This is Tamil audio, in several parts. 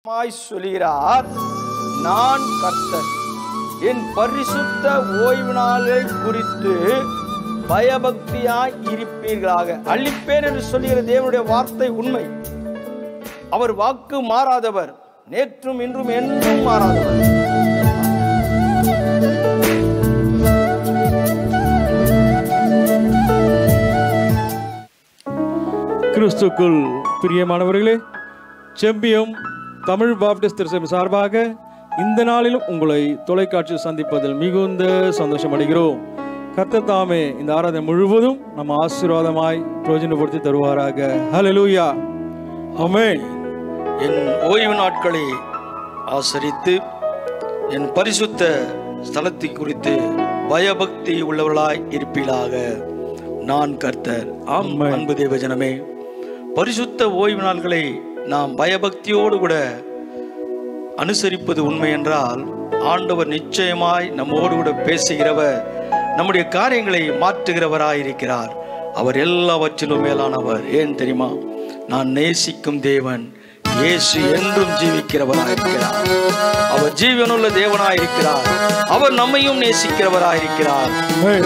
சொல்கிறார், நான் கர்த்தர், என் பரிசுத்த ஓய்வு நாளை குறித்து பயபக்தியாய் இருப்பீர்களாக அளிப்பேன் என்று சொல்லுகிற தேவனுடைய வார்த்தை உண்மை. அவர் வாக்கு மாறாதவர், நேற்றும் இன்றும் என்றும் மாறாதவர். கிறிஸ்துக்குள் பிரியமானவர்களே, செம்பியம் தமிழ் பாப்டிஸ்ட் திருச்சபை சார்பாக இந்த நாளிலும் உங்களை தொலைக்காட்சியில் சந்திப்பதில் மிகுந்த சந்தோஷம் அடைகிறோம். கர்த்தர் தாமே இந்த ஆராதனை முழுவதும் நம்ம ஆசீர்வாதமாய் பிரயோஜனப்படுத்தி தருவாராக. ஹல்லேலூயா, ஆமென். என் ஓய்வு நாட்களை ஆசரித்து என் பரிசுத்த ஸ்தலத்தை குறித்து பயபக்தி உள்ளவர்களாய் இருப்பீர்களாக. நான் கர்த்தர். ஆமென். அன்பு தேவஜனமே, பரிசுத்த ஓய்வு நாள்களை நாம் பயபக்தியோடு கூட அனுசரிப்பது உண்மை என்றால், ஆண்டவர் நிச்சயமாய் நம்மோடு கூட பேசுகிறவர், நம்முடைய காரியங்களை மாற்றுகிறவராயிருக்கிறார். அவர் எல்லாவற்றிலும் மேலானவர். ஏன் தெரியுமா? நான் நேசிக்கும் தேவன் இயேசு என்றும் ஜீவிக்கிறவராயிருக்கிறார். அவர் ஜீவனுள்ள தேவனாயிருக்கிறார். அவர் நம்மையும் நேசிக்கிறவராயிருக்கிறார்.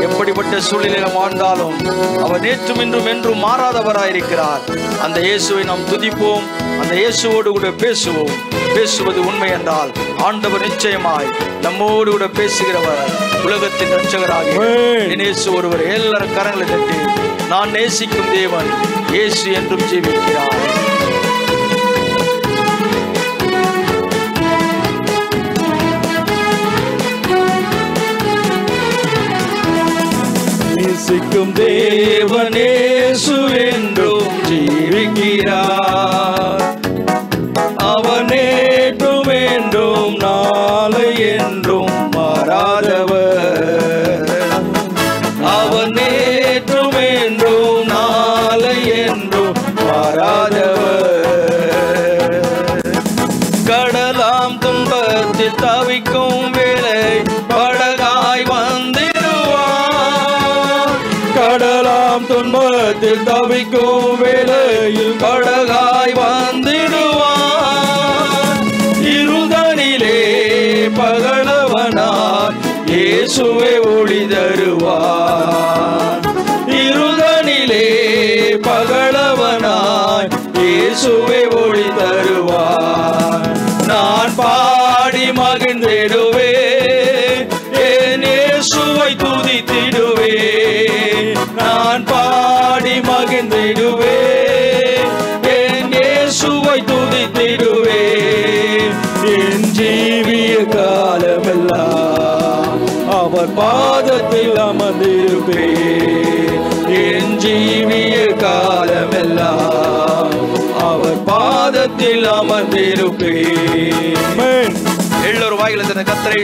எப்படிப்பட்ட சூழ்நிலையில் வாழ்ந்தாலும் அவர் நேற்றும் இன்றும் என்றும் மாறாதவராயிருக்கிறார். அந்த இயேசுவை நாம் துதிப்போம், அந்த இயேசுவோடு கூட பேசுவோம். பேசுவது உண்மை என்றால் ஆண்டவர் நிச்சயமாய் நம்மோடு கூட பேசுகிறவர், உலகத்தின் ரட்சகராக இயேசு ஒருவர். எல்லாரும் கரங்களை தட்டி, நான் நேசிக்கும் தேவன் இயேசு என்றும் ஜீவிக்கிறார். நேசிக்கும் தேவன் இயேசு என்றும் ஜீவிக்கிறார். அவர் நேற்றும் என்றும் நாளை என்றும் மாறாதவர். அவர் நேற்றும் என்றும் நாளை என்றும் மாறாதவர். கடலாம் துன்பத்தில் தவிக்கும் வேளை படகாய் வந்திடுவார். கடலாம் துன்பத்தில் தவிக்கும் வேளையில் படகாய் வந்திடுவார். இருதனிலே பகலவனாய் இயேசுவே ஒளி தருவார். இருதனிலே பகலவனாய் இயேசுவே ஒளி தருவார். நான் பாடி மகிழ்ந்திடுவே, என் இயேசுவை துதித்திடுவே. நான் பாடி மகிழ்ந்திடுவே, என் இயேசுவை துதித்திடுவே. என் ஜீவிய காலமெல்லாம் அவர் பாதத்தில் அமர்ந்திருப்பே. என் ஜீவிய காலமெல்லாம் அவர் பாதத்தில் அமர்ந்திருப்பே. எல்லோரும் வாயில கர்த்தரை,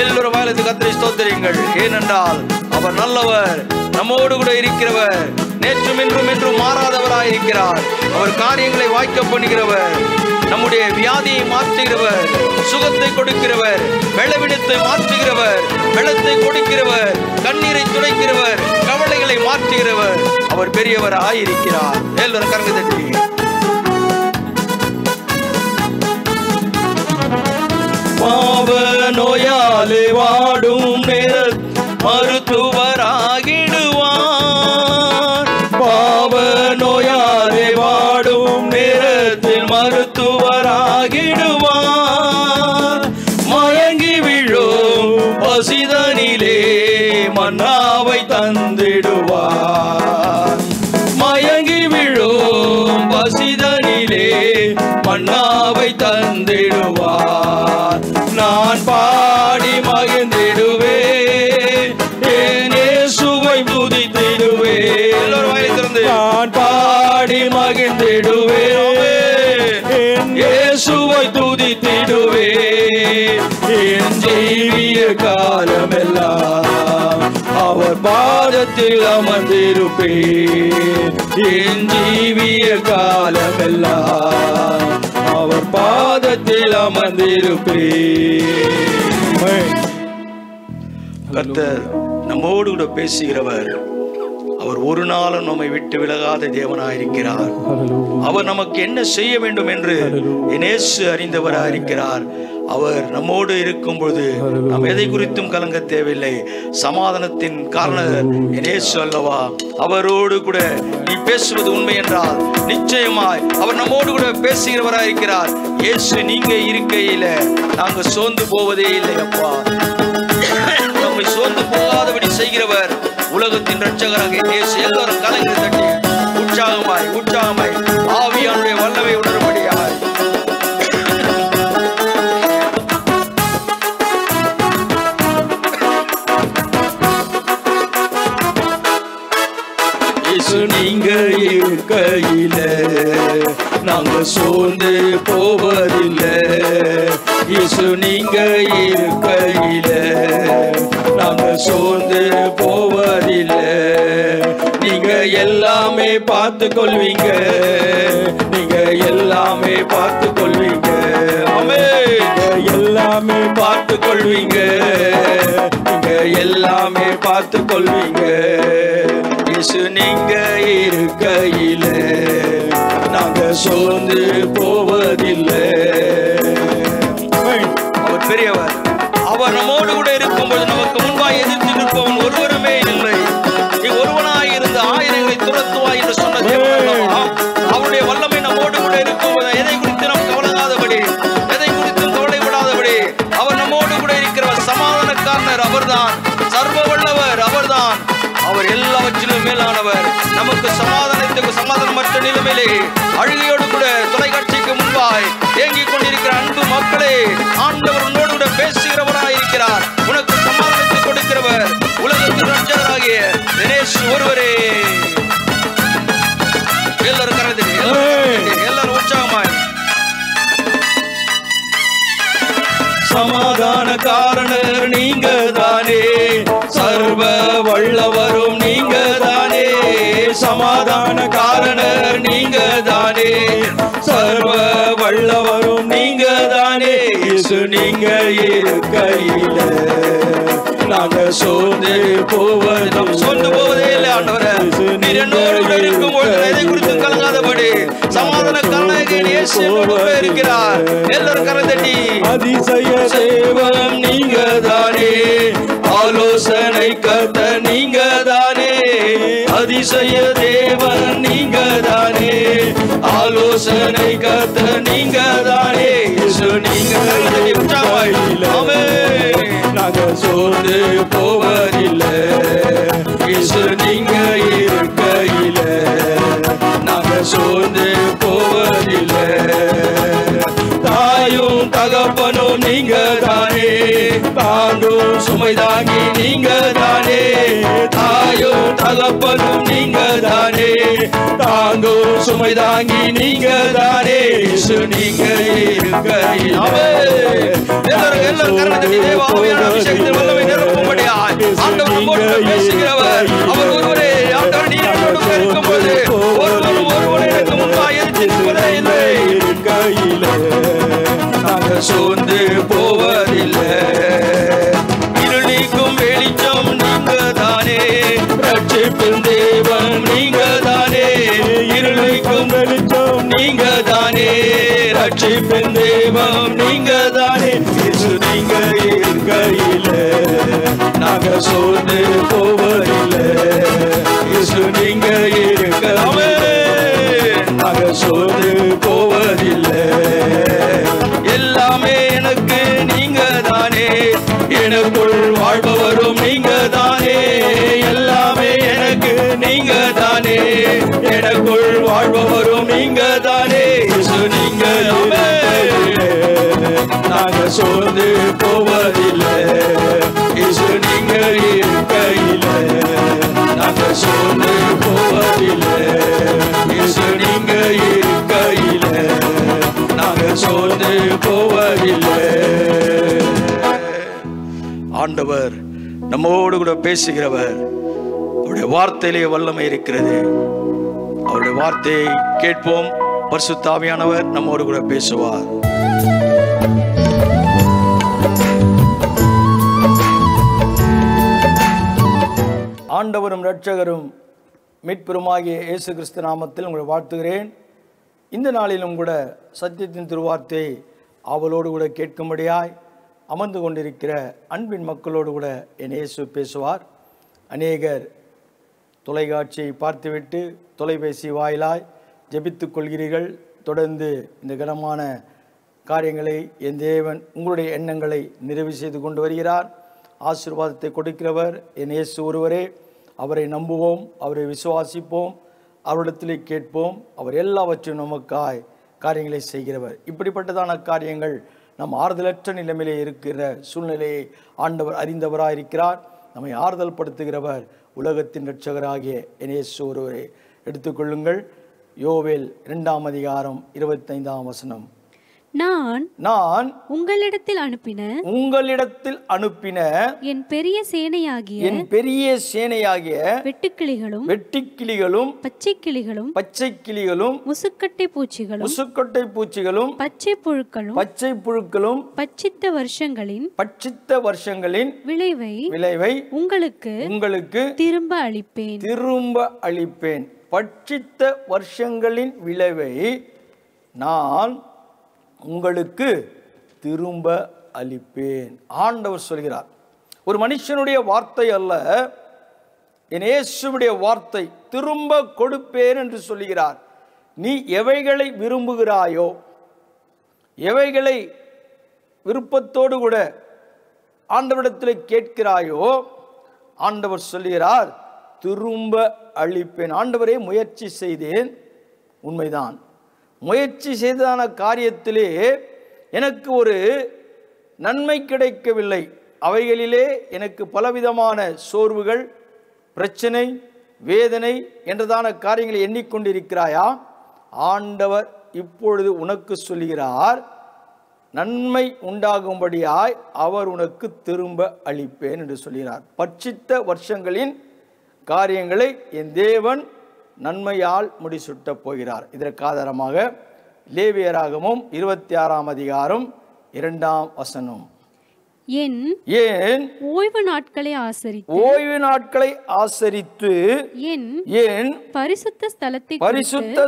எல்லோரும் வாயில கர்த்தரை ஸ்தோத்திரியுங்கள். ஏனென்றால் அவர் நல்லவர், நம்மோடு கூட இருக்கிறவர், நேற்றும் இன்றும் என்றும் மாறாதவராயிருக்கிறார். அவர் காரியங்களை வாய்க்க பண்ணுகிறவர், நம்முடைய வியாதியை மாற்றுகிறவர், சுகத்தை கொடுக்கிறவர், வெள்ளவிடத்தை மாற்றுகிறவர், வெள்ளத்தை கொடுக்கிறவர், கண்ணீரை துடைக்கிறவர், கவலைகளை மாற்றுகிறவர். அவர் பெரியவர் ஆயிருக்கிறார். எல்லோரும் கரங்களை தட்டி, பாவ நோயாலே வாடும் நேரத்தில் மருத்துவராகிடுவார். பாவ நோயாலே வாடும் நேரத்தில் மருத்துவராகிடுவார். மயங்கி விழும் பசிதனிலே மன்னாவை தந்திடுவார். மயங்கி விழும் பசிதனிலே மன்னாவை தந்திடுவார். நான் பாடி மகிழ்ந்திடுவே, என் இயேசுவை துதித்திடுவே. எல்லோரும் வாயை திறந்து, நான் பாடி மகிழ்ந்திடுவே, என் இயேசுவை துதித்திடுவே. என் ஜீவிய காலமெல்லாம் அவர் பாதத்தில் அமர்ந்திருப்பே. என் ஜீவிய காலமெல்லாம் அவர் பாதத்தில் அமர்ந்திருப்பே. கர்த்தர் நம்மோடு கூட பேசுகிறவர். அவர் ஒரு நாளும் நம்மை விட்டு விலகாத தேவனாயிருக்கிறார். அவர் நமக்கு என்ன செய்ய வேண்டும் என்று இயேசு அறிந்தவராயிருக்கிறார். அவர் நம்மோடு இருக்கும் பொழுது நாம் எதை குறித்தும் கலங்க தேவையில்லை. சமாதானத்தின் காரணர் இயேசு அல்லவா? அவரோடு கூட நீ பேசுவது உண்மை என்றால் நிச்சயமாய் அவர் நம்மோடு கூட பேசுகிறவராயிருக்கிறார். இயேசு நீங்க இருக்கையில நாங்க சோர்ந்து போவதே இல்லை அப்பா. நம்மை சோர்ந்து போகாதபடி செய்கிறவர் உலகத்தின் இரட்சகராக இயேசு. எல்லாரும் கலங்கி தட்டி உற்சாகமாய் உற்சாகமாய் ஆவியானுடைய வல்லமை உணரும்படியாய் இயேசு நீங்க இருக்கையில நாங்க சோர்ந்து போவதில்லை. இயேசு நீங்க இருக்கையில நாங்க சோர்ந்து போவதில்லை. நீங்க எல்லாமே பார்த்து கொள்வீங்க, நீங்க எல்லாமே பார்த்து கொள்வீங்க. எல்லாமே பார்த்து கொள்வீங்க, நீங்க எல்லாமே பார்த்து கொள்வீங்க. இயேசு நீங்க இருக்கையில நாங்க சோர்ந்து போவதில்லை. அவர் பெரியவர். அவர் நம்மோடு கூட இருக்கும்போது நமக்கு முன்பாய் எதிர்த்து நிற்பவன் ஒருவருமே இல்லை. நீ ஒருவனாய் இருந்து ஆயிரங்களை துரத்துவாய் என்று சொன்ன தேவன் அல்லவா? அவருடைய வல்லமை நம்மோடு கூட இருக்கும்போது எதை குறித்து நாம் கவலையாதபடி, எதை குறித்தும் கவலைப்படாதபடி அவர் நம்மோடு கூட இருக்கிறவர். சமாதானக்காரர் அவர்தான், சர்வ வல்லவர் அவர்தான். அவர் எல்லாவற்றிலும் மேலானவர். நமக்கு சமாதானமற்ற நிலைமையிலே அழுகையோடு கூட தொலைக்காட்சிக்கு முன்பாய் ஏங்கிக் கொண்டிருக்கிற அன்பு மக்களே, ஆண்டவர் உன்னோடு கூட பேசுகிறவராய் இருக்கிறார். உனக்கு சமாதானத்தை கொடுக்கிறவர் உலகத்தின் இரட்சகராகிய இயேசு ஒருவரே. எல்லாரும் கரந்து எல்லாரும் உற்சாகமாய் சமாதான காரணர் நீங்க தானே, சர்வ வல்லவரும் நீங்க தானே. சமாதான காரணர் நீங்க தானே, சர்வ வல்லவரும் நீங்க தானே. இயேசு நீங்க இருக்கையில நாங்க சோர்ந்து போவதே இல்லை. ஆண்டவரே நீர் என்னோடு கூட இருக்கும்போது எதை குறித்து கலங்காதபடி சமாதான காரணர் இயேசு என்னோடு இருக்கிறார். எல்லாரும் கரந்தட்டி அதிசய தேவன் நீங்க தானே, ஆலோசனை கர்த்தர் நீங்க தானே. அதிசய தேவன் நீங்க தானே, ஆலோசனை கர்த்தர் நீங்க தானே. இயேசு நீங்க நாங்க சோர்ந்து போவதில்லை. இயேசு நீங்க இருக்கையில நாங்க சோர்ந்து போவதில்லை. தாயும் தகப்பனும் நீங்க தானே, தாங்கும் சுமை தாங்கி நீங்க தானே. தாயும் தகப்பனும் நீங்க தானே, தாங்கும் சுமை தாங்கி நீங்க தானே. இயேசு நீங்க இருக்கையில எல்லாரும் கரங்களை தேவ ஆவியான அபிஷேகத்தின் வல்லமை நிரப்பும்படியாய் ஆண்டவர் நம்மோடு பேசுகிறவர் அவர் ஒருவரே. ஆண்டவர் நீர் என்னோடு இருக்கும்போது ஒருவன் எனக்கு முன்பாய் எதிர்த்து நிற்பதே இல்லை. இருக்கையில நாங்க சோர்ந்து போவதில்லை. இருள் நீக்கும் வெளிச்சம் நீங்க தானே, ரட்சிப்பின் தேவன் நீங்க தானே. இருள் நீக்கும் வெளிச்சம் நீங்க தானே, ரட்சிப்பின் தேவன் நீங்க தானே. இயேசு நீங்க இருக்கையில நாங்க சோர்ந்து போவதில்லை. இயேசு நீங்க இருக்கவே நாங்க சோர்ந்து போவதில்லை. எல்லாமே எனக்கு நீங்க தானே, எனக்குள் வாழ்பவரும் நீங்க தானே. எல்லாமே எனக்கு நீங்க தானே, எனக்குள் வாழ்பவரும் நீங்க தானே. இயேசு நீங்க நாங்க சோர்ந்து போவதில்லை. இயேசு நீங்க இருக்கையில நாங்க சோர்ந்து போவதில்லை. இயேசு நீங்க இருக்கையில நாங்க சோர்ந்து போவதில்லை. ஆண்டவர் நம்மோடு கூட பேசுகிறவர். அவருடைய வார்த்தையிலே வல்லமை இருக்கிறது. அவருடைய வார்த்தையை கேட்போம். பரிசுத்த ஆவியானவர் நம்மோடு கூட பேசுவார். ஆண்டவரும் இரட்சகரும் மீட்பெருமாகிய இயேசு கிறிஸ்து நாமத்தில் உங்களை வாழ்த்துகிறேன். இந்த நாளிலும் கூட சத்தியத்தின் திருவார்த்தையை ஆவலோடு கூட கேட்கும்படியாய் அமர்ந்து கொண்டிருக்கிற அன்பின் மக்களோடு கூட என் இயேசு பேசுவார். அநேகர் தொலைக்காட்சியை பார்த்துவிட்டு தொலைபேசி வாயிலாய் ஜெபித்துக் கொள்கிறீர்கள். தொடர்ந்து இந்த கனமான காரியங்களை என் தேவன் உங்களுடைய எண்ணங்களை நிறைவு செய்து கொண்டு வருகிறார். ஆசீர்வாதத்தை கொடுக்கிறவர் என் இயேசு ஒருவரே. அவரை நம்புவோம், அவரை விசுவாசிப்போம், அவரிடத்திலே கேட்போம். அவர் எல்லாவற்றையும் நமக்காய் காரியங்களை செய்கிறவர். இப்படிப்பட்டதான காரியங்கள் நம் ஆறுதலற்ற நிலைமையிலே இருக்கிற சூழ்நிலையை ஆண்டவர் அறிந்தவராயிருக்கிறார். நம்மை ஆறுதல் படுத்துகிறவர் உலகத்தின் இரட்சகராகிய என் இயேசு ஒருவரே. எடுத்துக்கொள்ளுங்கள். யோவேல் 2ஆம் அதிகாரம் 25ஆம் வசனம். நான் உங்களிடத்தில் அனுப்பின என் பெரிய சேனையாகிய வெட்டுக்கிளிகளும் பச்சை கிளிகளும் முசுக்கட்டை பூச்சிகளும் பச்சை புழுக்களும் பட்சித்த வருஷங்களின் விளைவை உங்களுக்கு திரும்ப அளிப்பேன். பட்சித்த வருஷங்களின் விளைவை நான் உங்களுக்கு திரும்ப அளிப்பேன். ஆண்டவர் சொல்கிறார். ஒரு மனுஷனுடைய வார்த்தை அல்ல, என் இயேசுவுடைய வார்த்தை. திரும்ப கொடுப்பேன் என்று சொல்கிறார். நீ எவைகளை விரும்புகிறாயோ, எவைகளை விருப்பத்தோடு கூட ஆண்டவரிடத்தில் கேட்கிறாயோ, ஆண்டவர் சொல்கிறார் திரும்ப அளிப்பேன். ஆண்டவரே, முயற்சி செய்தேன், உண்மைதான். முயற்சி செய்ததான காரியத்திலே எனக்கு ஒரு நன்மை கிடைக்கவில்லை. அவைகளிலே எனக்கு பலவிதமான சோர்வுகள், பிரச்சனை, வேதனை என்றதான காரியங்களை எண்ணிக்கொண்டிருக்கிறாயா? ஆண்டவர் இப்பொழுது உனக்கு சொல்கிறார், நன்மை உண்டாகும்படியாய் அவர் உனக்கு திரும்ப அளிப்பேன் என்று சொல்கிறார். பட்சித்த வருஷங்களின் காரியங்களை என் தேவன் நன்மையால் முடிசூட்டப் போகிறார். இதற்கு ஆதாரமாக லேவியராகமம் 26ஆம் அதிகாரம் 2ஆம் வசனம். ஓய்வு நாட்களை ஆசரித்து என் பரிசுத்த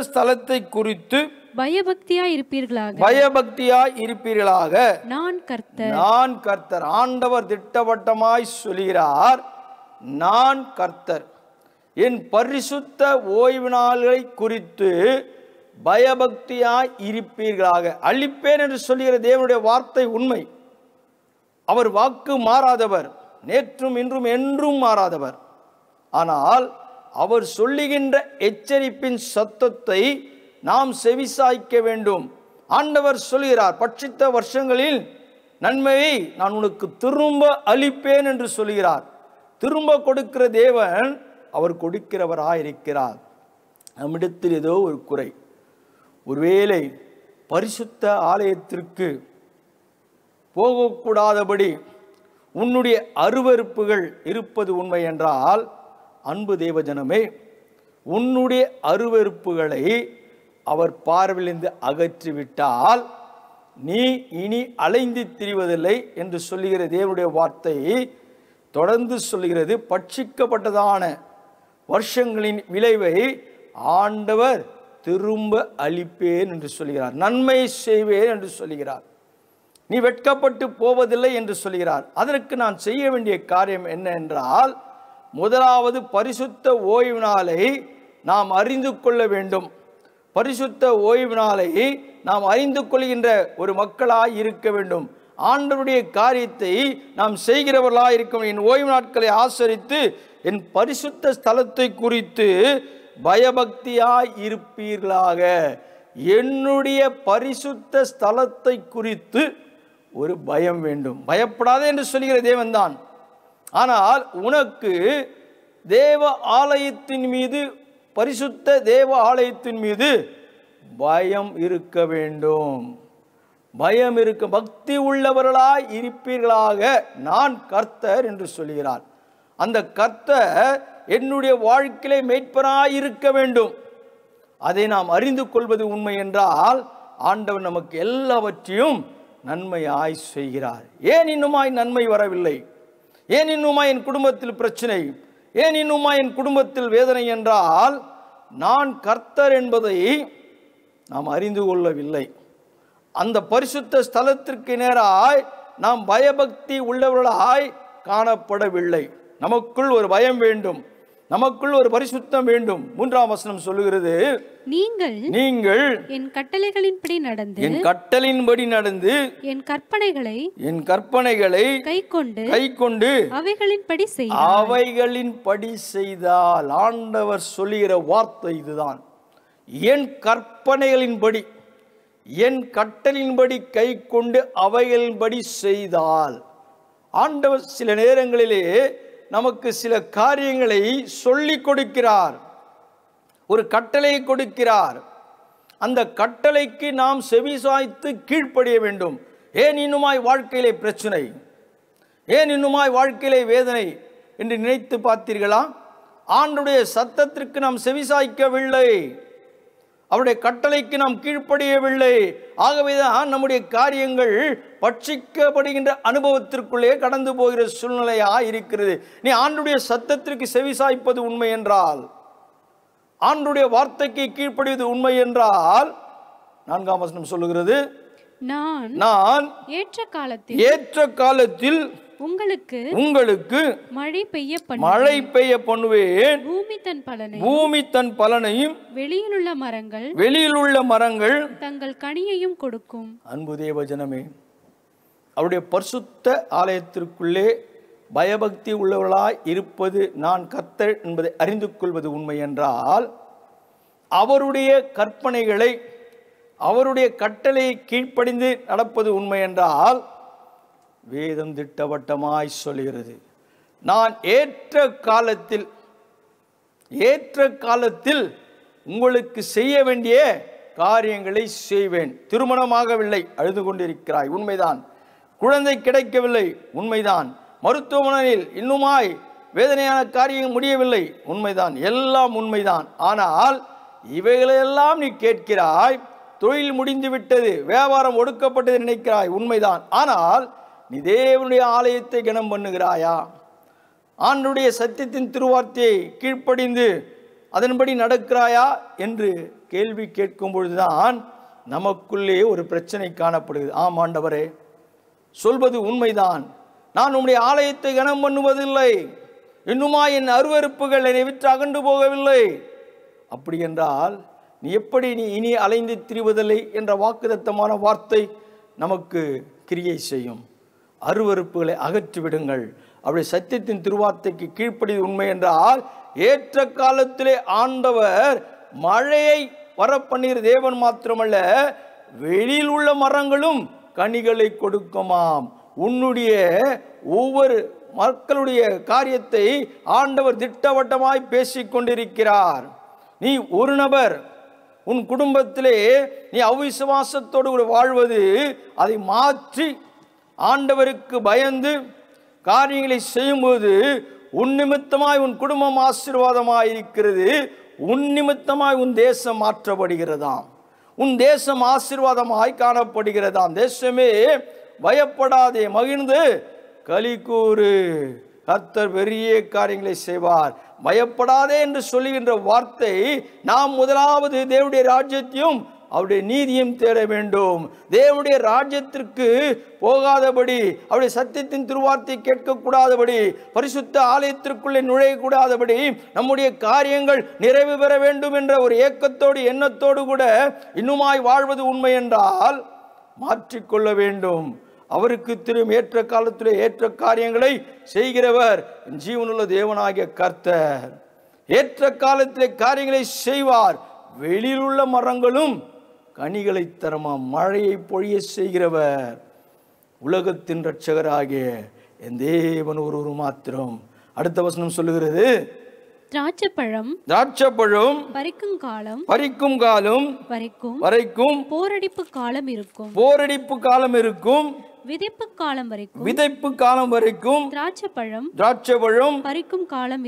ஸ்தலத்தை குறித்து பயபக்தியாய் இருப்பீர்களாக. நான் கர்த்தர். ஆண்டவர் திட்டவட்டமாய் சொல்கிறார், நான் கர்த்தர். என் பரிசுத்த ஓய்வு நாள்களை குறித்து பயபக்தியாய் இருப்பீர்களாக. அளிப்பேன் என்று சொல்லுகிற தேவனுடைய வார்த்தை உண்மை. அவர் வாக்கு மாறாதவர், நேற்றும் இன்றும் என்றும் மாறாதவர். ஆனால் அவர் சொல்லுகின்ற எச்சரிப்பின் சத்தத்தை நாம் செவிசாய்க்க வேண்டும். ஆண்டவர் சொல்கிறார், பட்சித்த வருஷங்களில் நன்மையை நான் உனக்கு திரும்ப அளிப்பேன் என்று சொல்கிறார். திரும்ப கொடுக்கிற தேவன் அவர் கொடுக்கிறவராயிருக்கிறார். நம்மிடத்தில் ஏதோ ஒரு குறை, ஒருவேளை பரிசுத்த ஆலயத்திற்கு போகக்கூடாதபடி உன்னுடைய அருவருப்புகள் இருப்பது உண்மை என்றால், அன்பு தேவஜனமே, உன்னுடைய அருவருப்புகளை அவர் பார்வையிலிருந்து அகற்றிவிட்டால் நீ இனி அலைந்து திரிவதில்லை என்று சொல்லுகிற தேவனுடைய வார்த்தை தொடர்ந்து சொல்லுகிறது. பட்சிக்கப்பட்டதான வருஷங்களின் விளைவை ஆண்டவர் திரும்ப அளிப்பேன் என்று சொல்கிறார். நன்மை செய்வேன் என்று சொல்கிறார். நீ வெட்கப்பட்டு போவதில்லை என்று சொல்கிறார். அதற்கு நான் செய்ய வேண்டிய காரியம் என்ன என்றால், முதலாவது பரிசுத்த ஓய்வு நாளை நாம் அறிந்து கொள்ள வேண்டும். பரிசுத்த ஓய்வு நாளை நாம் அறிந்து கொள்கின்ற ஒரு மக்களாய் இருக்க வேண்டும். ஆண்டவருடைய காரியத்தை நாம் செய்கிறவர்களாக இருக்கும். என் ஓய்வு நாட்களை ஆசரித்து என் பரிசுத்த ஸ்தலத்தை குறித்து பயபக்தியாய் இருப்பீர்களாக. என்னுடைய பரிசுத்த ஸ்தலத்தை குறித்து ஒரு பயம் வேண்டும். பயப்படாதே என்று சொல்கிற தேவன்தான். ஆனால் உனக்கு தேவ ஆலயத்தின் மீது, பரிசுத்த தேவ ஆலயத்தின் மீது பயம் இருக்க வேண்டும். பயம் இருக்க, பக்தி உள்ளவர்களாய் இருப்பீர்களாக. நான் கர்த்தர் என்று சொல்கிறார். அந்த கர்த்தர் என்னுடைய வாழ்க்கையிலே மேய்ப்பராய் இருக்க வேண்டும். அதை நாம் அறிந்து கொள்வது உண்மை என்றால், ஆண்டவர் நமக்கு எல்லாவற்றையும் நன்மையாய் செய்கிறார். ஏன் இன்னுமாய் நன்மை வரவில்லை? ஏன் இன்னுமாய் என் குடும்பத்தில் பிரச்சனை? ஏன் இன்னுமா என் குடும்பத்தில் வேதனை என்றால், நான் கர்த்தர் என்பதை நாம் அறிந்து கொள்ளவில்லை. அந்த பரிசுத்த ஸ்தலத்திற்கு நேராய் நாம் பயபக்தி உள்ளவர்களாய் காணப்படவில்லை. நமக்குள் ஒரு பயம் வேண்டும், நமக்குள் ஒரு பரிசுத்தம் வேண்டும். 3ஆம் வசனம் சொல்லுகிறது, நீங்கள் என் கட்டளைகளின்படி நடந்து என் கற்பனைகளை கைக்கொண்டு அவைகளின்படி செய்தால். ஆண்டவர் சொல்லுகிற வார்த்தை இதுதான். என் கற்பனைகளின்படி, என் கட்டளின்படி கை கொண்டு அவைகளின்படி செய்தால். ஆண்டவர் சில நேரங்களிலே நமக்கு சில காரியங்களை சொல்லிக் கொடுக்கிறார், ஒரு கட்டளையை கொடுக்கிறார். அந்த கட்டளைக்கு நாம் செவிசாய்த்து கீழ்ப்படிய வேண்டும். ஏன் இன்னுமாய் வாழ்க்கையிலே பிரச்சனை, ஏன் இன்னுமாய் வாழ்க்கையிலே வேதனை என்று நினைத்து பார்த்தீர்களா? ஆண்டவருடைய சத்தத்திற்கு நாம் செவிசாய்க்கவில்லை, அவருடைய கட்டளைக்கு நாம் கீழ்ப்படியவில்லை. ஆகவேதான் நம்முடைய காரியங்கள் பட்சிக்கப்படுகின்ற அனுபவத்திற்குள்ளே கடந்து போகிற சூழ்நிலையா இருக்கிறது. நீ ஆண்டவருடைய சத்தத்திற்கு செவிசாய்ப்பது உண்மை என்றால், ஆண்டவருடைய வார்த்தைக்கு கீழ்ப்படிவது உண்மை என்றால், 4ஆம் வசனம் சொல்லுகிறது, நான் ஏற்ற காலத்தில் உங்களுக்கு மழை பெய்ய பண்ணுவேன், பூமி தன் பலனையும் வெளியிலுள்ள மரங்கள் தங்கள் கனியையும் கொடுக்கும். அன்பு தேவஜனமே, அவருடைய பரிசுத்த ஆலயத்திற்குள்ளே பயபக்தி உள்ளவர்களாய் இருப்பது நான் கர்த்தர் என்பதை அறிந்து கொள்வது உண்மை என்றால், அவருடைய கற்பனைகளை, அவருடைய கட்டளையை கீழ்ப்படிந்து நடப்பது உண்மை என்றால், வேதம் திட்டவட்டமாய் சொல்கிறது, நான் ஏற்ற காலத்தில் உங்களுக்கு செய்ய வேண்டிய காரியங்களை செய்வேன். திருமணமாகவில்லை, அழுது கொண்டிருக்கிறாய், உண்மைதான். குழந்தை கிடைக்கவில்லை, உண்மைதான். மருத்துவமனையில் இன்னுமாய் வேதனையான காரியம் முடியவில்லை, உண்மைதான். எல்லாம் உண்மைதான். ஆனால் இவைகளெல்லாம் நீ கேட்கிறாய். தொழில் முடிந்து விட்டது, வியாபாரம் ஒடுக்கப்பட்டது நினைக்கிறாய், உண்மைதான். ஆனால் நீ தேவனுடைய ஆலயத்தை கனம் பண்ணுகிறாயா? ஆண்டவருடைய சத்தியத்தின் திருவார்த்தையை கீழ்ப்படிந்து அதன்படி நடக்கிறாயா என்று கேள்வி கேட்கும் பொழுதுதான் நமக்குள்ளே ஒரு பிரச்சனை காணப்படுகிறது. ஆம் ஆண்டவரே, சொல்வது உண்மைதான். நான் உம்முடைய ஆலயத்தை கனம் பண்ணுவதில்லை, இன்னுமா என் அருவருப்புகள் என்னை விட்டு அகன்று போகவில்லை. அப்படி என்றால் நீ எப்படி இனி அலைந்து திரிவதில்லை என்ற வாக்குத்தத்தமான வார்த்தை நமக்கு கிரியை செய்யும். அருவருப்புகளை அகற்றிவிடுங்கள். அவருடைய சத்தியத்தின் திருவார்த்தைக்கு கீழ்ப்படிவது உண்மை என்றால், ஏற்ற காலத்திலே ஆண்டவர் மழையை வரப்பண்ணுகிற தேவன் மாத்திரமல்ல, வெளியில் உள்ள மரங்களும் கனிகளை கொடுக்குமாம். உன்னுடைய ஒவ்வொரு மக்களுடைய காரியத்தை ஆண்டவர் திட்டவட்டமாய் பேசிக் கொண்டிருக்கிறார். நீ ஒரு நபர் உன் குடும்பத்திலே நீ அவிசுவாசத்தோடு கூட வாழ்வது, அதை மாற்றி ஆண்டவருக்கு பயந்து காரியங்களை செய்யும்போது உன் நிமித்தமாய் உன் குடும்பம் ஆசீர்வாதமாய் இருக்கிறது, உன் நிமித்தமாய் உன் தேசம் மாற்றப்படுகிறதாம், உன் தேசம் ஆசீர்வாதமாய் காணப்படுகிறதாம். தேசமே பயப்படாதே, மகிழ்ந்து களி கூறு, கர்த்தர் பெரிய காரியங்களை செய்வார். பயப்படாதே என்று சொல்லுகின்ற வார்த்தை, நாம் முதலாவது தேவனுடைய ராஜ்யத்தையும் அவருடைய நீதியும் தேட வேண்டும். தேவனுடைய ராஜ்யத்திற்கு போகாதபடி, அவருடைய சத்தியத்தின் திருவார்த்தை கேட்கக்கூடாதபடி, பரிசுத்த ஆலயத்திற்குள்ளே நுழையக்கூடாதபடி, நம்முடைய காரியங்கள் நிறைவு பெற வேண்டும் என்ற ஒரு ஏக்கத்தோடு எண்ணத்தோடு கூட இன்னுமாய் வாழ்வது உண்மை என்றால் மாற்றிக்கொள்ள வேண்டும். அவருக்கு திரும் ஏற்ற காலத்திலே ஏற்ற காரியங்களை செய்கிறவர் ஜீவனுள்ள தேவனாகிய கர்த்தர். ஏற்ற காலத்திலே காரியங்களை செய்வார். வெளியில் உள்ள மரங்களும் கனிகளை தரமா, மழையை பொழிய செய்கிறவர். உலகத்தின் இரட்சகராகிய என் தேவன் ஒருவர் மாத்திரம். அடுத்த வசனம் சொல்லுகிறது, திராட்சைப்பழம் பறிக்கும் காலம் வரைக்கும் போரடிப்பு காலம் இருக்கும், விதைப்பு காலம் வரைக்கும் திராட்சைப்பழம் பறிக்கும் காலம்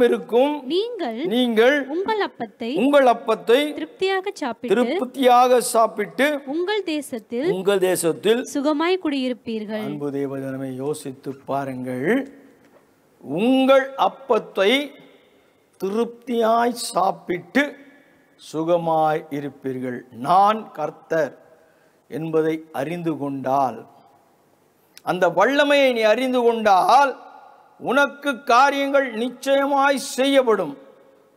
இருக்கும். நீங்கள் உங்கள் அப்பத்தை திருப்தியாக சாப்பிட்டு உங்கள் தேசத்தில் சுகமாய் குடியிருப்பீர்கள். அன்பு தேவஜனமே, யோசித்து பாருங்கள். உங்கள் அப்பத்தை திருப்தியாய் சாப்பிட்டு சுகமாய் இருப்பீர்கள். நான் கர்த்தர் என்பதை அறிந்து கொண்டால், அந்த வல்லமையை நீ அறிந்து கொண்டால் உனக்கு காரியங்கள் நிச்சயமாய் செய்யப்படும்.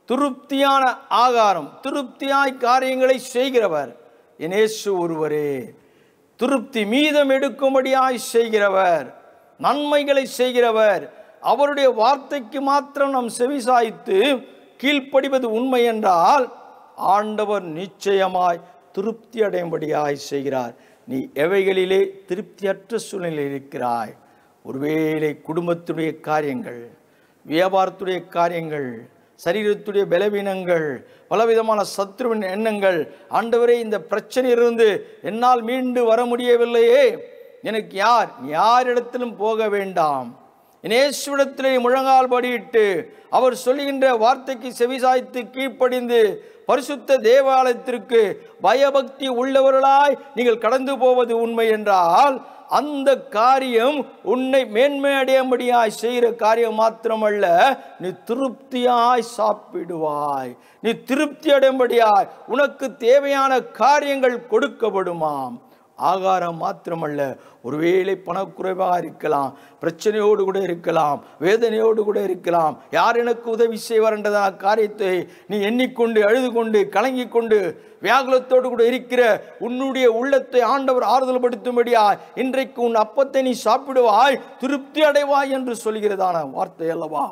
திருப்தியான ஆகாரம், திருப்தியாய் காரியங்களை செய்கிறவர் என் இயேசு ஒருவரே. திருப்தி மீதம் எடுக்கும்படியாய் செய்கிறவர், நன்மைகளை செய்கிறவர். அவருடைய வார்த்தைக்கு மாத்திரம் நாம் செவிசாய்த்து கீழ்ப்படிவது உண்மை என்றால் ஆண்டவர் நிச்சயமாய் திருப்தி அடையும்படியாய் செய்கிறார். நீ எவைகளிலே திருப்தியற்ற சூழ்நிலையில் இருக்கிறாய்? ஒருவேளை குடும்பத்துடைய காரியங்கள், வியாபாரத்துடைய காரியங்கள், சரீரத்துடைய பலவீனங்கள், பலவிதமான சத்துருவின் எண்ணங்கள். ஆண்டவரே, இந்த பிரச்சனையிலிருந்து என்னால் மீண்டு வர முடியவில்லையே, எனக்கு யாரிடத்திலும் போக வேண்டாம், இயேசுவிடத்திலே முழங்கால் படியிட்டு அவர் சொல்லுகின்ற வார்த்தைக்கு செவிசாய்த்து கீழ்ப்படிந்து பரிசுத்த தேவாலயத்திற்கு பயபக்தி உள்ளவர்களாய் நீங்கள் கடந்து போவது உண்மை என்றால் அந்த காரியம் உன்னை மேன்மை அடையும்படியாய் செய்கிற காரியம் மாத்திரமல்ல, நீ திருப்தியாய் சாப்பிடுவாய். நீ திருப்தி அடையும்படியாய் உனக்கு தேவையான காரியங்கள் கொடுக்கப்படுமாம். ஆகாரம் மாத்திரமல்ல, ஒருவேளை பணக்குறைவாக இருக்கலாம், பிரச்சனையோடு கூட இருக்கலாம், வேதனையோடு கூட இருக்கலாம். யார் எனக்கு உதவி செய்வார் என்றதான காரியத்தை நீ எண்ணிக்கொண்டு அழுது கொண்டு கலங்கி கொண்டு வியாகுலத்தோடு கூட இருக்கிற உன்னுடைய உள்ளத்தை ஆண்டவர் ஆறுதல் படுத்தும்படியாய் இன்றைக்கு உன் அப்பத்தை நீ சாப்பிடுவாய், திருப்தி அடைவாய் என்று சொல்கிறதான வார்த்தை அல்லவா?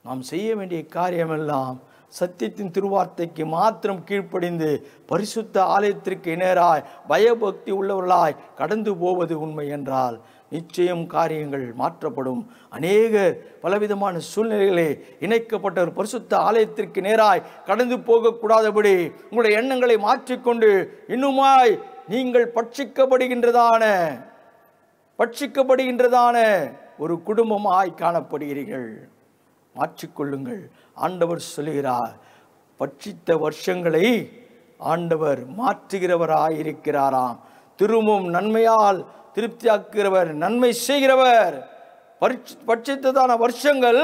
நாம் செய்ய வேண்டிய காரியமெல்லாம் சத்தியத்தின் திருவார்த்தைக்கு மாத்திரம் கீழ்ப்படிந்து பரிசுத்த ஆலயத்திற்கு நேராய் பயபக்தி உள்ளவர்களாய் கடந்து போவது உண்மை என்றால் நிச்சயம் காரியங்கள் மாற்றப்படும். அநேகர் பலவிதமான சூழ்நிலைகளே இணைக்கப்பட்ட ஒரு பரிசுத்த ஆலயத்திற்கு நேராய் கடந்து போகக்கூடாதபடி உங்களுடைய எண்ணங்களை மாற்றிக்கொண்டு இன்னுமாய் நீங்கள் பட்சிக்கப்படுகின்றதான ஒரு குடும்பமாய் காணப்படுகிறீர்கள். மாற்றிக்கொள்ளுங்கள். ஆண்டவர் சொல்லுகிறார், பட்சித்த வருஷங்களை ஆண்டவர் மாற்றுகிறவராயிருக்கிறாராம். திரும்பவும் நன்மையால் திருப்தியாக்குகிறவர், நன்மை செய்கிறவர். பட்சித்ததான வருஷங்கள்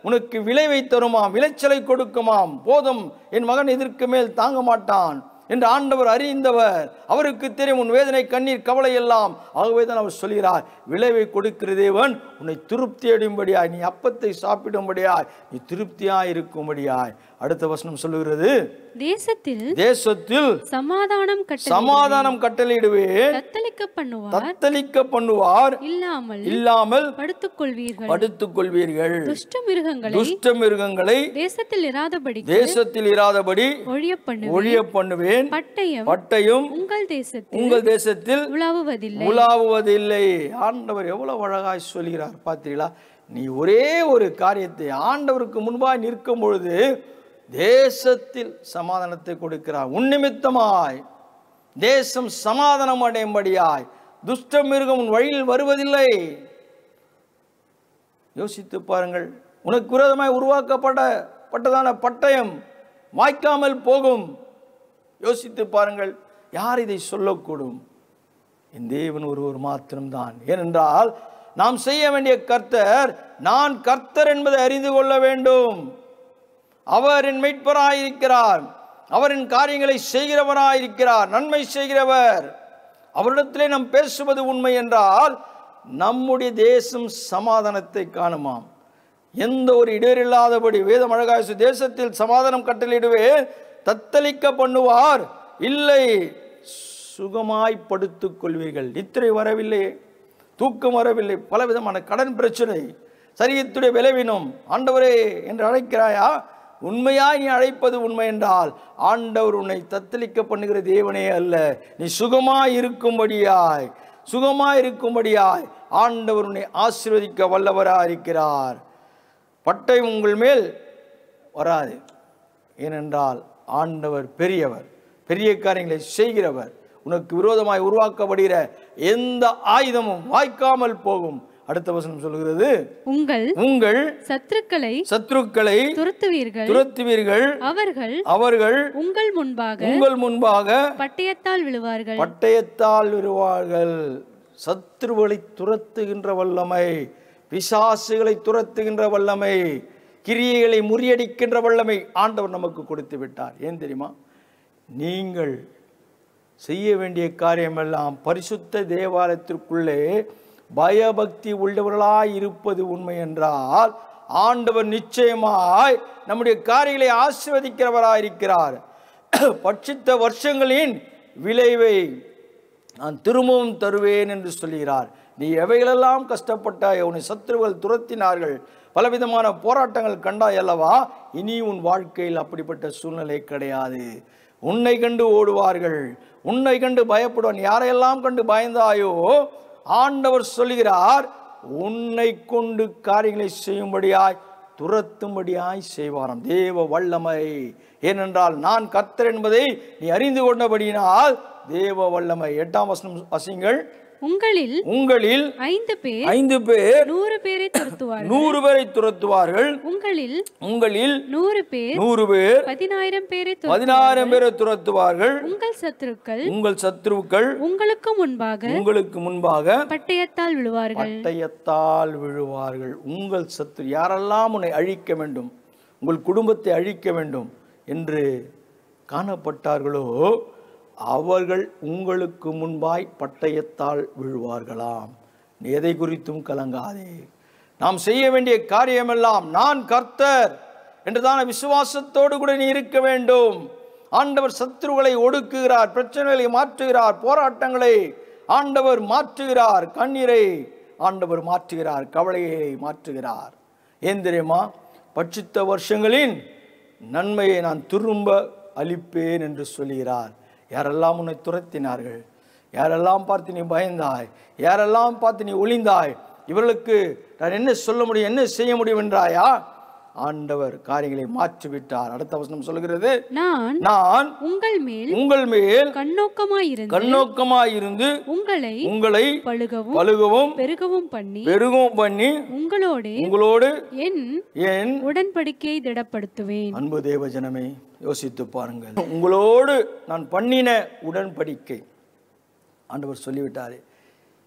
உனக்கு விளைவை தருமாம், விளைச்சலை கொடுக்குமாம். போதும், என் மகன் இதற்கு மேல் தாங்க மாட்டான் என்று ஆண்டவர் அறிந்தவர். அவருக்கு தெரியும் உன் வேதனை, கண்ணீர், கவலை எல்லாம். ஆகவேதான் அவர் சொல்கிறார், விளைவை கொடுக்கிற தேவன் உன்னை திருப்தி அடையும்படியாய், நீ அப்பத்தை சாப்பிடும்படியாய், நீ திருப்தியாய் இருக்கும்படியாய். அடுத்த வசனம் சொல்லுகிறது, தேசத்தில் சமாதானம் கட்டளையிடுவேன், தத்தளிக்க பண்ணுவார், இல்லாமல் படுத்துக் கொள்வீர்கள். துஷ்ட மிருகங்களை தேசத்தில் இராதபடி ஒழிய பண்ணுவேன், பட்டயம் உங்கள் தேசத்தில் உலாவுவதில்லை. ஆண்டவர் எவ்வளவு அழகாய் சொல்கிறார் பார்த்தீங்களா? நீ ஒரே ஒரு காரியத்தை ஆண்டவருக்கு முன்பாய் நிற்கும் பொழுது தேசத்தில் சமாதானத்தை கொடுக்கிறார். உன் நிமித்தமாய் தேசம் சமாதானம் அடையும்படியாய் துஷ்ட மிருகம் உன் வழியில் வருவதில்லை. யோசித்து பாருங்கள், உனக்கு விரோதமாய் உருவாக்கப்பட்டதான பட்டயம் வாய்க்காமல் போகும். யோசித்து பாருங்கள், யார் இதை சொல்லக்கூடும்? என் தேவன் ஒருவர் மாத்திரம்தான். ஏனென்றால் நாம் செய்ய வேண்டிய கர்த்தர், நான் கர்த்தர் என்பதை அறிந்து கொள்ள வேண்டும். அவர் என் மீட்பராயிருக்கிறார், அவரின் காரியங்களை செய்கிறவராயிருக்கிறார், நன்மை செய்கிறவர். அவரிடத்திலே நாம் பேசுவது உண்மை என்றால் நம்முடைய தேசம் சமாதானத்தை காணுமாம். எந்த ஒரு இடரில்லாதபடி வேதம் அழகாய், தேசத்தில் சமாதானம் கட்டளையிடுவேன், தத்தளிக்க பண்ணுவார், இல்லை சுகமாய் படுத்துக் கொள்வீர்கள். நித்திரை வரவில்லை, தூக்கம் வரவில்லை, பலவிதமான கடன் பிரச்சனை, சரீரத்துடைய விளைவினம், ஆண்டவரே என்று அழைக்கிறாயா? உண்மையாய் நீ அழைப்பது உண்மை என்றால் ஆண்டவர் உன்னை தத்தளிக்க பண்ணுகிற தேவனே அல்ல, நீ சுகமாய் இருக்கும்படியாய் ஆண்டவர் உன்னை ஆசீர்வதிக்க வல்லவராக இருக்கிறார். பட்டை உங்கள் மேல் வராது, ஏனென்றால் ஆண்டவர் பெரியவர், பெரிய காரியங்களை செய்கிறவர். உனக்கு விரோதமாய் உருவாக்கப்படுகிற எந்த ஆயுதமும் வாய்க்காமல் போகும். அடுத்த வசனம் சொல்கிறது, உங்கள் சத்துருக்களை துரத்துவீர்கள், அவர்கள் உங்கள் முன்பாக பட்டயத்தால் விழுவார்கள். சத்துருவை துரத்துகின்ற வல்லமை பிசாசுகளை துரத்துகின்ற வல்லமை, கிரியைகளை முறியடிக்கின்ற வல்லமை ஆண்டவர் நமக்கு கொடுத்து விட்டார். ஏன் தெரியுமா? நீங்கள் செய்ய வேண்டிய காரியமெல்லாம் பரிசுத்த தேவாலயத்திற்குள்ளே பயபக்தி உள்ளவர்களாய் இருப்பது உண்மை என்றால் ஆண்டவர் நிச்சயமாய் நம்முடைய காரியங்களை ஆசீர்வதிக்கிறவராயிருக்கிறார். பட்சித்த வருஷங்களின் விளைவை நான் திரும்பவும் தருவேன் என்று சொல்கிறார். நீ எவைகளெல்லாம் கஷ்டப்பட்டாய், உன்னை சத்துருகள் துரத்தினார்கள், பலவிதமான போராட்டங்கள் கண்டாய் அல்லவா, இனி உன் வாழ்க்கையில் அப்படிப்பட்ட சூழ்நிலை கிடையாது. உன்னை கண்டு ஓடுவார்கள், உன்னை கண்டு பயப்படுவான். யாரையெல்லாம் கண்டு பயந்தாயோ ஆண்டவர் சொல்கிறார், உன்னை கொண்டு காரியங்களை செய்யும்படியாய் துரத்தும்படியாய் செய்வாராம். தேவ வல்லமை. ஏனென்றால் நான் கர்த்தர் என்பதை நீ அறிந்து கொண்டபடியினால் தேவ வல்லமை. 8ஆம் வசனம் வாசியுங்கள். உங்களில் 5 பேர் 100 பேரை துரத்துவார்கள். 100 பேரை துரத்துவார்கள். உங்களில் 100 பேர் 10,000 பேரை துரத்துவார்கள். உங்கள் சத்துருக்கள் உங்களுக்கு முன்பாக பட்டயத்தால் விழுவார்கள். உங்கள் சத்துரு யாரெல்லாம் உன்னை அழிக்க வேண்டும், உங்கள் குடும்பத்தை அழிக்க வேண்டும் என்று காணப்பட்டார்களோ அவர்கள் உங்களுக்கு முன்பாய் பட்டயத்தால் விழுவார்களாம். நீ எதை குறித்தும் கலங்காதே. நாம் செய்ய வேண்டிய காரியமெல்லாம் நான் கர்த்தர் என்றுதான விசுவாசத்தோடு கூட நீ இருக்க வேண்டும். ஆண்டவர் சத்துருக்களை ஒடுக்குகிறார், பிரச்சனைகளை மாற்றுகிறார், போராட்டங்களை ஆண்டவர் மாற்றுகிறார், கண்ணீரை ஆண்டவர் மாற்றுகிறார், கவலையை மாற்றுகிறார். ஏன் தெரியுமா? பட்சித்த வருஷங்களின் நன்மையை நான் திரும்ப அளிப்பேன் என்று சொல்கிறார். யாரெல்லாம் உன்னை துரத்தினார்கள், யாரெல்லாம் பார்த்து நீ பயந்தாய், யாரெல்லாம் பார்த்து நீ ஒளிந்தாய், இவர்களுக்கு நான் என்ன சொல்ல முடியும், என்ன செய்ய முடியும் என்றாயா? ஆண்டவர் காரியங்களை மாற்றிவிட்டார். அடுத்த வசனம் சொல்கிறது, நான் உங்கள் மேல் கண்ணோக்கமாயிருந்து உங்களை பழுகவும் பெருகவும் பண்ணி உங்களோடு என் உடன்படிக்கையை திடப்படுத்துவேன். அன்பு தேவ ஜனமே, யோசித்து பாருங்கள். உங்களோடு நான் பண்ணின உடன்படிக்கை ஆண்டவர் சொல்லிவிட்டாரே,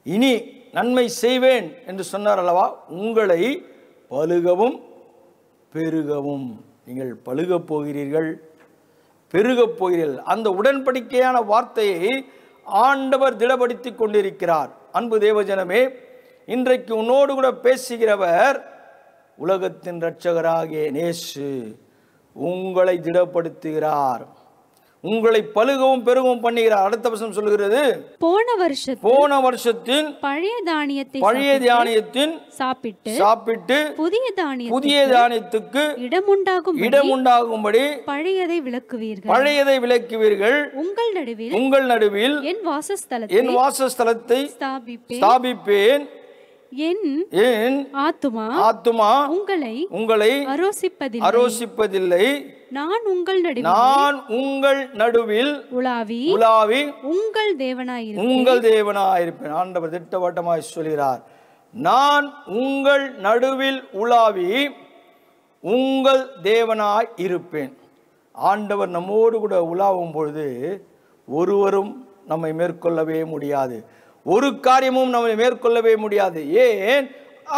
இனி நன்மை செய்வேன் என்று சொன்னார் அல்லவா? உங்களை பழுகவும் பெருகவும். நீங்கள் பழுகப் போகிறீர்கள், பெருகப் போகிறீர்கள். அந்த உடன்படிக்கையான வார்த்தையை ஆண்டவர் திடப்படுத்தி கொண்டிருக்கிறார். அன்பு தேவஜனமே, இன்றைக்கு உன்னோடு கூட பேசுகிறவர் உலகத்தின் இரட்சகராகிய இயேசு உங்களை திடப்படுத்துகிறார், உங்களை பழுகவும் பெருகவும் பண்ணுகிறார். அடுத்த வசனம் சொல்கிறது, போன வருஷத்தின் பழைய தானியத்தின் சாப்பிட்டு புதிய தானியத்துக்கு இடமுண்டாகும்படி பழையதை விலக்குவீர்கள். உங்கள் நடுவில் என் வாசஸ்தலத்தை ஸ்தாபிப்பேன். என் ஆத்துமா உங்களை அரோசிப்பதில்லை. நான் உங்கள் நடுவில் உலாவி உங்கள் தேவனாயிருப்பேன். ஆண்டவர் திட்டவட்டமாய் சொல்கிறார், நான் உங்கள் நடுவில் உலாவி உங்கள் தேவனாய் இருப்பேன். ஆண்டவர் நம்மோடு கூட உலாவும் பொழுது ஒருவரும் நம்மை மேற்கொள்ளவே முடியாது, ஒரு காரியமும் நம்மை மேற்கொள்ளவே முடியாது. ஏன்?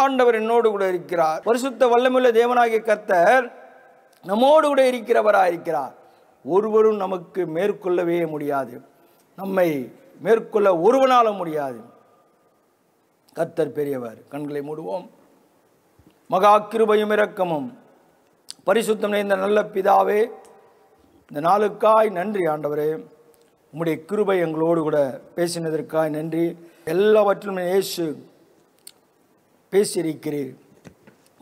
ஆண்டவர் என்னோடு கூட இருக்கிறார். பரிசுத்த வல்லமையுள்ள தேவனாகிய கர்த்தர் நம்மோடு கூட இருக்கிறவராயிருக்கிறார். ஒருவரும் நமக்கு மேற்கொள்ளவே முடியாது, நம்மை மேற்கொள்ள ஒருவனாலும் முடியாது. கர்த்தர் பெரியவர். கண்களை மூடுவோம். மகா கிருபையும் இரக்கமும் பரிசுத்தம் நிறைந்த நல்ல பிதாவே, இந்த நாளுக்காய் நன்றி ஆண்டவரே. உம்முடைய கிருபை எங்களோடு கூட பேசினதற்காய் நன்றி. எல்லாவற்றிலும் இயேசு பேசியிருக்கிறீர்,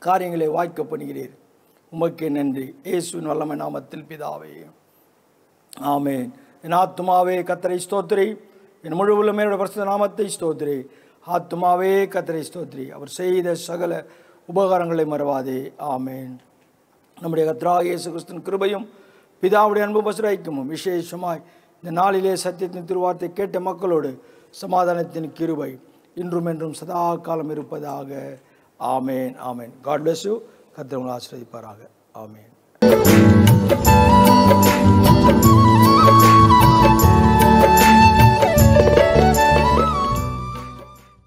காரியங்களை வாய்க்க பண்ணுகிறீர். உமக்கே நன்றி. இயேசுவின் வல்லமை நாமத்தில் பிதாவே, ஆமேன். என் ஆத்துமாவே கர்த்தரை ஸ்தோத்திரி, என் முழு உள்ளமையோட பரிசுத்த நாமத்தை ஸ்தோத்திரி. ஆத்துமாவே கர்த்தரை ஸ்தோத்திரி, அவர் செய்த சகல உபகாரங்களை மறவாதே. ஆமேன். நம்முடைய கர்த்தராகிய இயேசு கிறிஸ்துவின் கிருபையும் பிதாவுடைய அன்பு பசுரைக்குமும் விசேஷமாய் இந்த நாளிலே சத்தியத்தின் திருவார்த்தை கேட்ட மக்களோடு சமாதானத்தின் கிருபை இன்றும் என்றும் சதா காலம் இருப்பதாக. ஆமேன், ஆமேன். God bless you. கர்த்தர் உங்களை ஆசீர்வதிப்பாராக. ஆமேன்.